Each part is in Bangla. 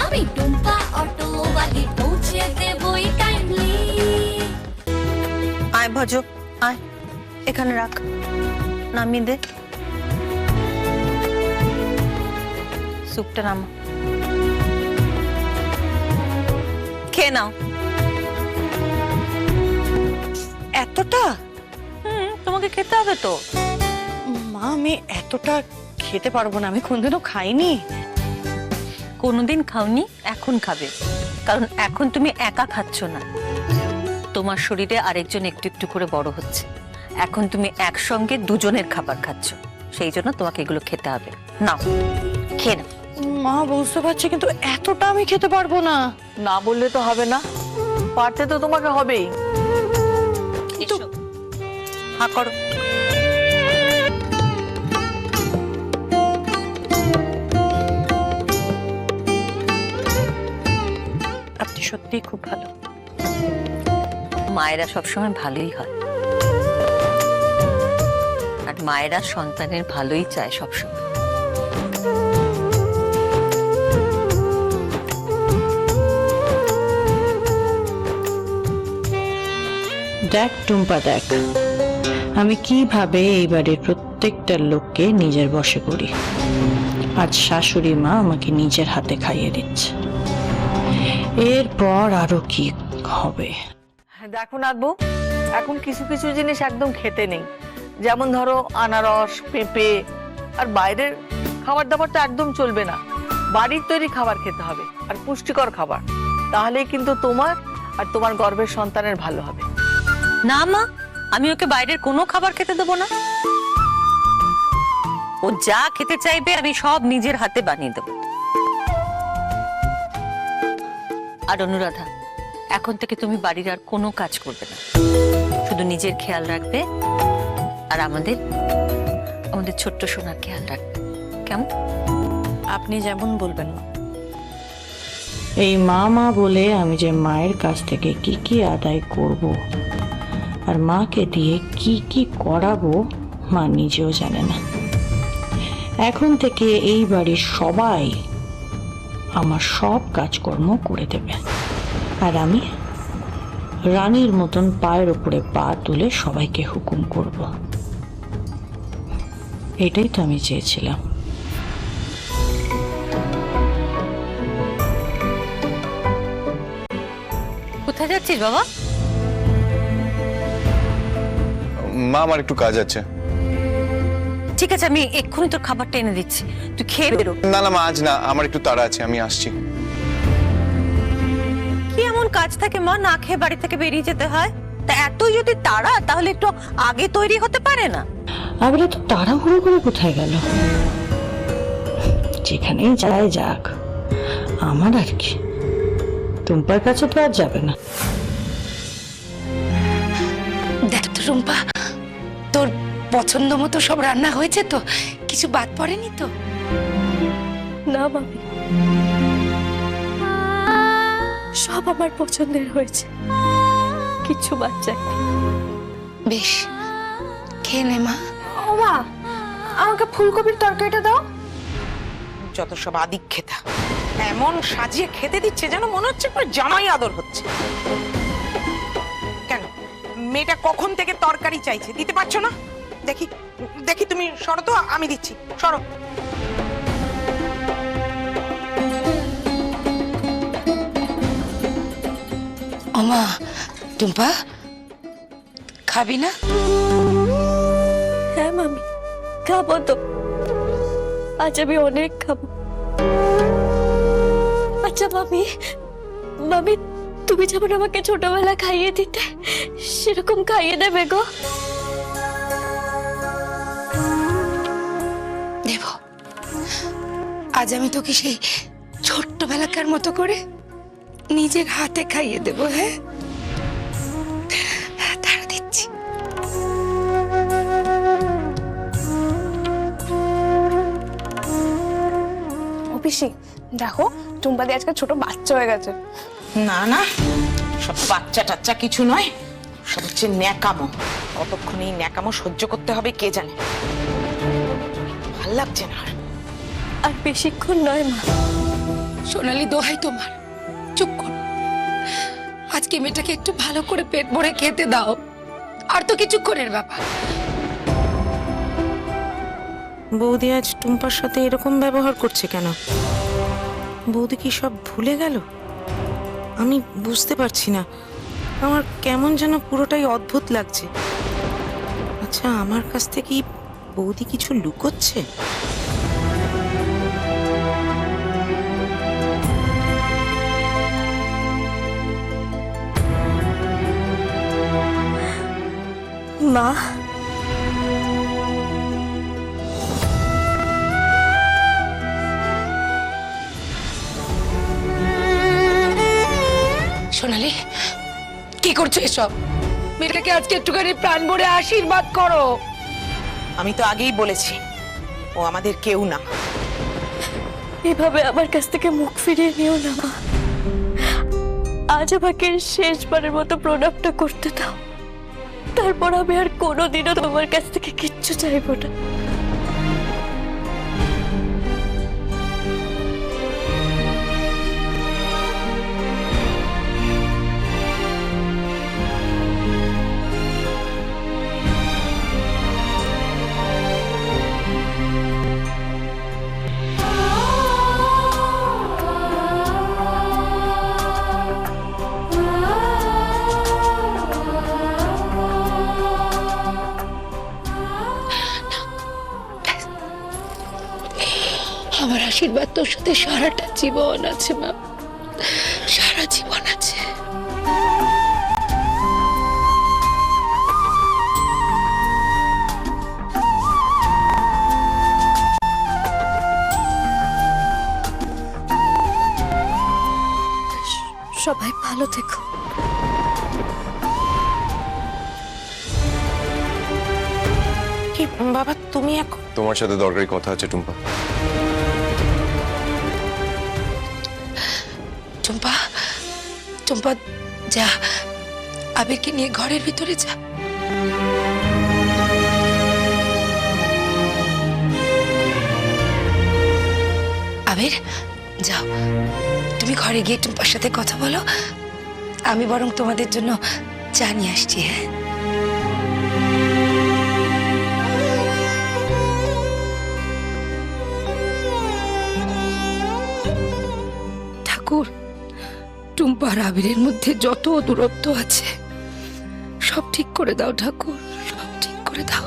আমি টুম্পা অটোওয়ালি পৌঁছে দেবই টাইমলি। আয় ভজ, আয় এখানে রাখ, নামিয়ে দে। স্যুপটা নামা, খেয়ে নাও। এতটা? তোমাকে খেতে হবে তো। মা আমি এতটা খেতে পারবো না, আমি কোনদিনও খাইনি। কোনোদিন খাওনি, এখন খাবে, কারণ এখন তুমি একা খাচ্ছ না, তোমার শরীরে আরেকজন একটু একটু করে বড় হচ্ছে। এখন তুমি একসঙ্গে দুজনের খাবার খাচ্ছ, সেই জন্য তোমাকে এগুলো খেতে হবে। নাও খেয়ে নাও। মা বুঝতে পারছি, কিন্তু এতটা আমি খেতে পারবো না। না বললে তো হবে না, পারতে তো তোমাকে হবেই। হা করো। আপনি সত্যিই খুব ভালো। মায়েরা সবসময় ভালোই হয়, আর মায়েরা সন্তানের ভালোই চায় সবসময়। দেখ টুম্পা, দেখ আমি কিভাবে এই বাড়ির প্রত্যেকটা লোককে নিজের বশে করি। আজ শাশুড়ি মা আমাকে নিজের হাতে খাইয়ে দিচ্ছে, এরপর আরো কি হবে। দেখো নাথবু, এখন কিছু কিছু জিনিস একদম খেতে নেই, যেমন ধরো আনারস, পেঁপে, আর বাইরের খাবার দাবারটা একদম চলবে না। বাড়ির তৈরি খাবার খেতে হবে, আর পুষ্টিকর খাবার, তাহলেই কিন্তু তোমার আর তোমার গর্ভের সন্তানের ভালো হবে। না মা, আমি ওকে বাইরের কোনো খাবার খেতে দেবো না। ও যা খেতে চাইবে আমি সব নিজের হাতে বানিয়ে দেবো। আর অনুরাধা, এখন থেকে তুমি বাড়ির আর কোনো কাজ করবে না, শুধু নিজের খেয়াল রাখবে আর আমাদের ছোট্ট সোনার খেয়াল রাখবে, কেমন? আপনি যেমন বলবেন মা। এই মা মা বলে আমি যে মায়ের কাছ থেকে কি কি আদায় করব আর মাকে দিয়ে কি কি করাবো মা নিজেও জানে না। এখন থেকে এই বাড়ির সবাই আমার সব কাজকর্ম করে দেবে, আর আমি রানীর মতন পায়ের উপরে পা তুলে সবাইকে হুকুম করব। এটাই তো আমি চেয়েছিলাম। কোথায় যাচ্ছিস বাবা? মা আমার একটু কাজ আছে। ঠিক আছে, আমি এক্ষুনি তোর খাবারটা এনে দিচ্ছি, তুই খেয়ে বেরো। না না মা, আজ না, আমার একটু তাড়া আছে, আমি আসছি। কি এমন কাজ থাকে মা, না খেয়ে বাড়ি থেকে বেরিয়ে যেতে হয়? তা এতই যদি তাড়া, তাহলে একটু আগে তৈরি হতে পারে না? আবার তো তাড়াহুড়ো করে কোথায় গেল? যেখানেই যায় যাক, আমার আর কি, টুম্পার কাছে তো আর যাবে না। দেখ তো রুম্পা, তোর পছন্দ মতো সব রান্না হয়েছে তো? কিছু বাদ পড়েনি তো? না মামি, সব আমার পছন্দের হয়েছে, কিছু বাদ যায়নি। বেশ, খেয়ে নে মা। ও মা, আমাকে ফুলকপির তরকারিটা দাও। যত সব আদিক খেতা, এমন সাজিয়ে খেতে দিচ্ছে যেন মনে হচ্ছে পুরো জামাই আদর হচ্ছে। কেন মেয়েটা কখন থেকে তরকারি চাইছে, দিতে পারছো না? দেখি দেখি, তুমি সরো তো, আমি দিচ্ছি, সরো। ওমা টুম্পা, খাবি না? হ্যাঁ মামি, খাবো তো, আজ আমি অনেক খাবো। আচ্ছা মামি, মামি তুমি যেমন আমাকে ছোটবেলা খাইয়ে দিতে, সেরকম খাইয়ে দেবে গো? দেব, আজ আমি তোকে সেই ছোট্টবেলাকার মতো করে নিজের হাতে খাইয়ে দেবো। হ্যাঁ, তারা দিচ্ছি। ও পিসি, দেখো টুম্পাদি আজকে ছোট বাচ্চা হয়ে গেছে। না না, সব বাচ্চা টাচ্চা কিছু নয়, সব হচ্ছে ন্যাকামো। কতক্ষণ এই ন্যাকামো সহ্য করতে হবে কে জানে, ভাল লাগছে না। আর বেশিক্ষণ নয় মা, সোনালি, দোহাই তোমার, চুপ করো। আজকে মেয়েটাকে একটু ভালো করে পেট ভরে খেতে দাও, আর তো কিছুক্ষণের ব্যাপার। বৌদি আজ টুম্পার সাথে এরকম ব্যবহার করছে কেন? বৌদি কি সব ভুলে গেল? আমি বুঝতে পারছি না, আমার কেমন যেন পুরোটাই অদ্ভুত লাগছে। আচ্ছা, আমার কাছ থেকে কি বৌদি কিছু লুকোচ্ছে? মা, সোনালি, কি করছো এসব? মেয়েটাকে আজকে একটুখানি প্রাণ ভরে আশীর্বাদ করো। আমি তো আগেই বলেছি ও আমাদের কেউ না। এভাবে আমার কাছ থেকে মুখ ফিরিয়ে নিও না মা। আজ আমাকে শেষবারের মতো প্রণামটা করতে দাও, তারপর আমি আর কোনোদিনও তোমার কাছ থেকে কিচ্ছু চাইবো না। আমার আশীর্বাদ তোর সাথে সারাটা জীবন আছে মা, সারা জীবন আছে। সবাই ভালো থেকো। কি বাবা, তুমি এখন? তোমার সাথে দরকারি কথা আছে টুম্পা। টুম্পা, টুম্পা, যা আবিরকে নিয়ে ঘরের ভিতরে যা। আবির, যাও, তুমি ঘরে গিয়ে টুম্পার সাথে কথা বলো। আমি বরং তোমাদের জন্য চা নিয়ে আসছি। হ্যাঁ, ঠাকুর, টুম্পার আবিরের মধ্যে যত দূরত্ব আছে সব ঠিক করে দাও ঠাকুর, সব ঠিক করে দাও।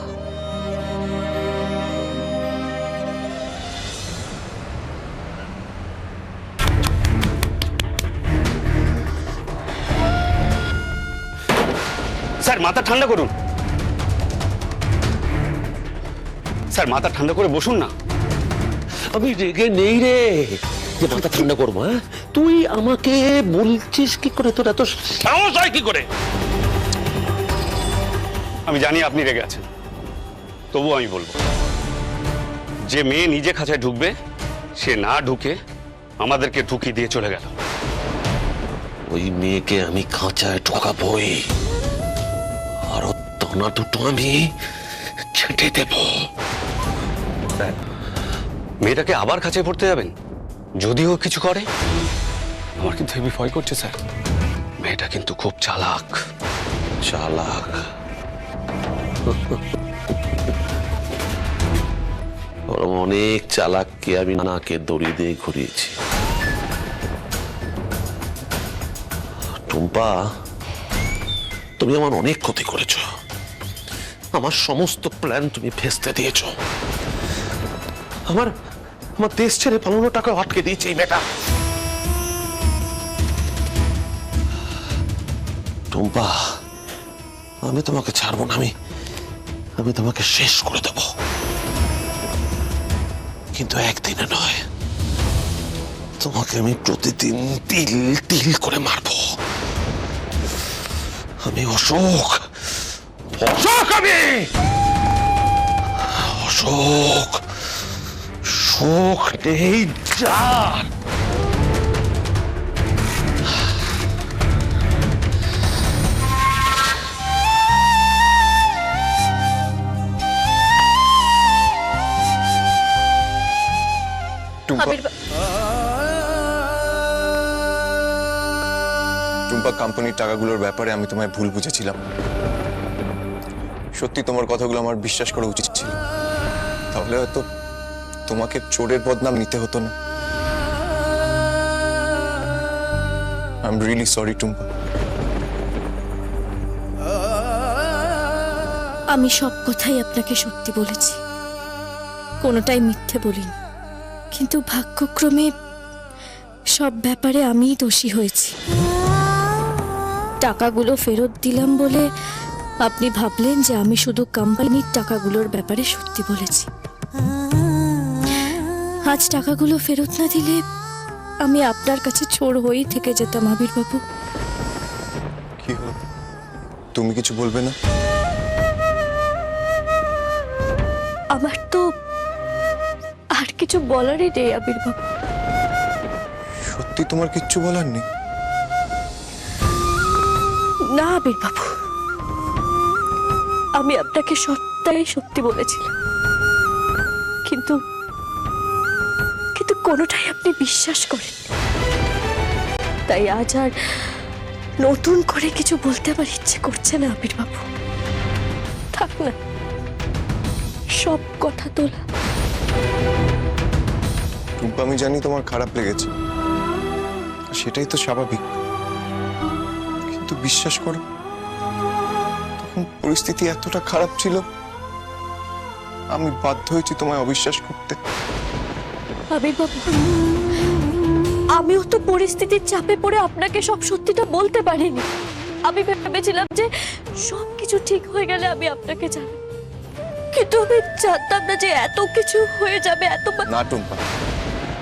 স্যার, মাথা ঠান্ডা করুন। স্যার, মাথা ঠান্ডা করে বসুন না। আমি রেগে নেই রে যে মাথা ঠান্ডা করবো। হ্যাঁ, তুই আমাকে বলছিস কি করে? তোর এত সাহস হয় কি করে? আমি জানি আপনি রেগে আছেন, তবুও আমি বলবো, যে মেয়ে নিজে খাঁচায় ঢুকবে সে না ঢুকে আমাদেরকে ঢুকিয়ে দিয়ে চলে গেল। ওই মেয়েকে আমি খাঁচায় ঢোকাবই, আর ওর দানা দুটো আমি ছেঁটে দেব। স্যার, মেয়েটাকে আবার খাঁচায় পড়তে যাবেন যদি ও কিছু করে? আমার কিন্তু হেবি ভয় করছে স্যার। মেয়েটা কিন্তু খুব চালাক। চালাক? ওর অনেক চালাককে আমি নাকে দড়ি দিয়ে ঘুরিয়েছি। টুম্পা, তুমি আমার অনেক ক্ষতি করেছ, আমার সমস্ত প্ল্যান তুমি ভেস্তে দিয়েছ। আমার আমার দেশ ছেড়ে পালানো টাকা আটকে দিয়েছে এই মেয়েটা। টুম্পা, আমি তোমাকে ছাড়বো না, আমি তোমাকে শেষ করে দেব, কিন্তু একদিনে নয়। তোমাকে আমি প্রতিদিন তিল তিল করে মারবো। আমি অশোক, আমি অশোক, শোক নেই যার। আবির টুম্পা, কোম্পানির টাকাগুলোর ব্যাপারে আমি তোমায় ভুল বুঝেছিলাম। সত্যি তোমার কথাগুলো আমার বিশ্বাস করা উচিত ছিল, তাহলে হয়তো তোমাকে চোরের বদনাম নিতে হতো না। I am really sorry Tumpa. আমি সব কথাই আপনাকে সত্যি বলেছি, কোনোটাই মিথ্যে বলিনি। কিন্তু ভাগ্যক্রমে সব ব্যাপারে আমিই দোষী হয়েছি। টাকাগুলো ফেরত দিলাম বলে আপনি ভাবলেন যে আমি শুধু কোম্পানির টাকাগুলোর ব্যাপারে সত্যি বলেছি। আজ টাকাগুলো ফেরত না দিলে আমি আপনার কাছে চোর হয়েই থেকে যেতাম আবির বাবু। কি হলো, তুমি কিছু বলবে না? আমার তো আর কিছু বলারই নেই আবির বাবু। সত্যি তোমার কিচ্ছু বলার নেই? না আবির বাবু, আমি আপনাকে সত্যি সত্যি বলেছিলাম, কিন্তু কিন্তু কোনোটাই আপনি বিশ্বাস করেন। তাই আজ আর নতুন করে কিছু বলতে আমার ইচ্ছে করছে না আবির বাবু। থাক না, সব কথা তোলা। টুম্পা, আমি জানি তোমার খারাপ লেগেছে, সেটাই তো স্বাভাবিক, কিন্তু বিশ্বাস করো, তখন পরিস্থিতি এতটা খারাপ ছিল, আমি বাধ্য হয়েছি তোমায় অবিশ্বাস করতে। আবির বাবু, আমিও তো পরিস্থিতির চাপে পড়ে আপনাকে সব সত্যিটা বলতে পারিনি। আমি ভেবেছিলাম যে সবকিছু ঠিক হয়ে গেলে আমি আপনাকে জানাবো, কিন্তু আমি জানতাম না যে এত কিছু হয়ে যাবে। না টুম্পা,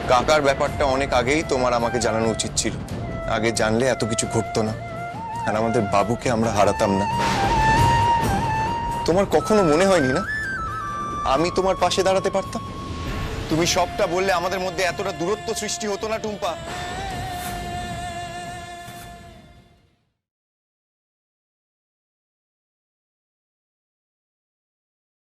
কাকার ব্যাপারটা অনেক আগেই তোমার আমাকে জানানো উচিত ছিল। আগে জানলে এত কিছু ঘটতো না, আর আমাদের বাবুকে আমরা হারাতাম না। তোমার কখনো মনে হয়নি না আমি তোমার পাশে দাঁড়াতে পারতাম? তুমি সবটা বললে আমাদের মধ্যে এতটা দূরত্ব সৃষ্টি হতো না টুম্পা।